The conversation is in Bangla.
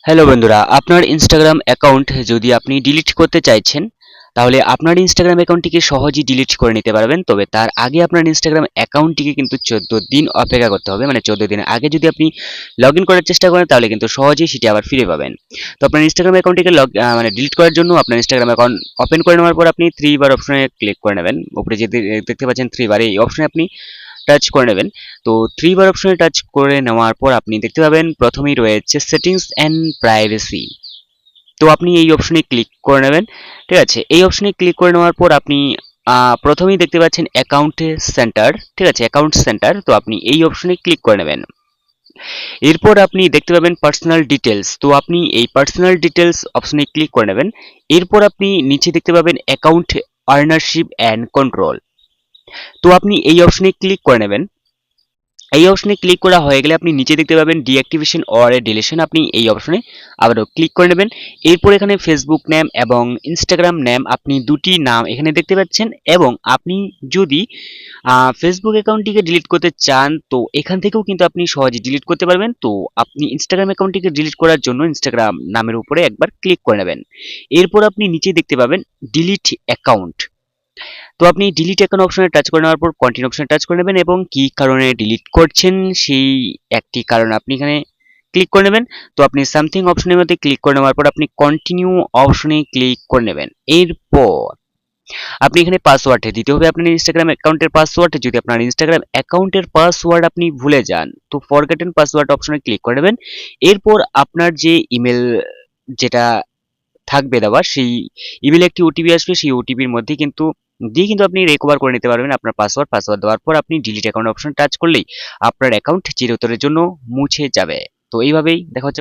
হ্যালো বন্ধুরা, আপনার ইনস্টাগ্রাম অ্যাকাউন্ট যদি আপনি ডিলিট করতে চাইছেন, তাহলে আপনার ইনস্টাগ্রাম অ্যাকাউন্টটিকে সহজেই ডিলিট করে নিতে পারবেন। তবে তার আগে আপনার ইনস্টাগ্রাম অ্যাকাউন্টটিকে কিন্তু 14 দিন অপেক্ষা করতে হবে। মানে 14 দিনের আগে যদি আপনি লগ ইন করার চেষ্টা করেন, তাহলে কিন্তু সহজেই সেটি আবার ফিরে পাবেন। তো আপনার ইনস্টাগ্রাম অ্যাকাউন্টটিকে মানে ডিলিট করার জন্য আপনার ইনস্টাগ্রাম অ্যাকাউন্ট ওপেন করে নেওয়ার পর আপনি 3 বার অপশনে ক্লিক করে নেবেন। উপরে যে দেখতে পাচ্ছেন 3 বার, এই অপশনে আপনি টাচ করে নেবেন। তো 3 বার অপশনে টাচ করে নেওয়ার পর আপনি দেখতে পাবেন প্রথমেই রয়েছে সেটিংস অ্যান্ড প্রাইভেসি। তো আপনি এই অপশনে ক্লিক করে নেবেন। ঠিক আছে, এই অপশনে ক্লিক করে নেওয়ার পর আপনি প্রথমেই দেখতে পাচ্ছেন অ্যাকাউন্ট সেন্টার। ঠিক আছে, অ্যাকাউন্ট সেন্টার, তো আপনি এই অপশনে ক্লিক করে নেবেন। এরপর আপনি দেখতে পাবেন পার্সোনাল ডিটেলস, তো আপনি এই পার্সোনাল ডিটেলস অপশনে ক্লিক করে নেবেন। এরপর আপনি নিচে দেখতে পাবেন অ্যাকাউন্ট অনারশিপ অ্যান্ড কন্ট্রোল, তো আপনি এই অপশনে ক্লিক করে নেবেন। এই অপশনে ক্লিক করা হয়ে গেলে আপনি নিচে দেখতে পাবেন ডিঅ্যাক্টিভেশন অর ডিলিশন, আপনি এই অপশনে আবারও ক্লিক করে নেবেন। এরপর এখানে ফেসবুক নেম এবং ইনস্টাগ্রাম নেম, আপনি দুটি নাম এখানে দেখতে পাচ্ছেন। এবং আপনি যদি ফেসবুক অ্যাকাউন্টটিকে ডিলিট করতে চান, তো এখান থেকেও কিন্তু আপনি সহজে ডিলিট করতে পারবেন। তো আপনি ইনস্টাগ্রাম অ্যাকাউন্টটিকে ডিলিট করার জন্য ইনস্টাগ্রাম নামের উপরে একবার ক্লিক করে নেবেন। এরপর আপনি নিচে দেখতে পাবেন ডিলিট অ্যাকাউন্ট, তো আপনি ডিলিট অ্যাকাউন্ট অপশনে টাচ করে নেওয়ার পর কন্টিনিউ অপশনে টাচ করে নেবেন এবং কি কারণে ডিলিট করছেন সেই একটি কারণ আপনি এখানে ক্লিক করে নেবেন। তো আপনি সামথিং অপশনের মধ্যে ক্লিক করে নেওয়ার পর আপনি কন্টিনিউ অপশনে ক্লিক করে নেবেন। এরপর আপনি এখানে পাসওয়ার্ড দিতে হবে আপনার ইনস্টাগ্রাম অ্যাকাউন্টের পাসওয়ার্ড। যদি আপনার ইনস্টাগ্রাম অ্যাকাউন্টের পাসওয়ার্ড আপনি ভুলে যান, তো ফরগেটেন পাসওয়ার্ড অপশনে ক্লিক করে নেবেন। এরপর আপনার যে ইমেল যেটা থাকবে দেওয়া, সেই ইমেলে একটি ওটিপি আসবে, সেই ওটিপির মধ্যে কিন্তু দিয়ে আপনি রিকভার করে নিতে পারবেন আপনার পাসওয়ার্ড দেওয়ার পর আপনি ডিলিট অ্যাকাউন্ট অপশন টাচ করলেই আপনার অ্যাকাউন্ট চিরতরের জন্য মুছে যাবে। তো এইভাবেই দেখা হচ্ছে।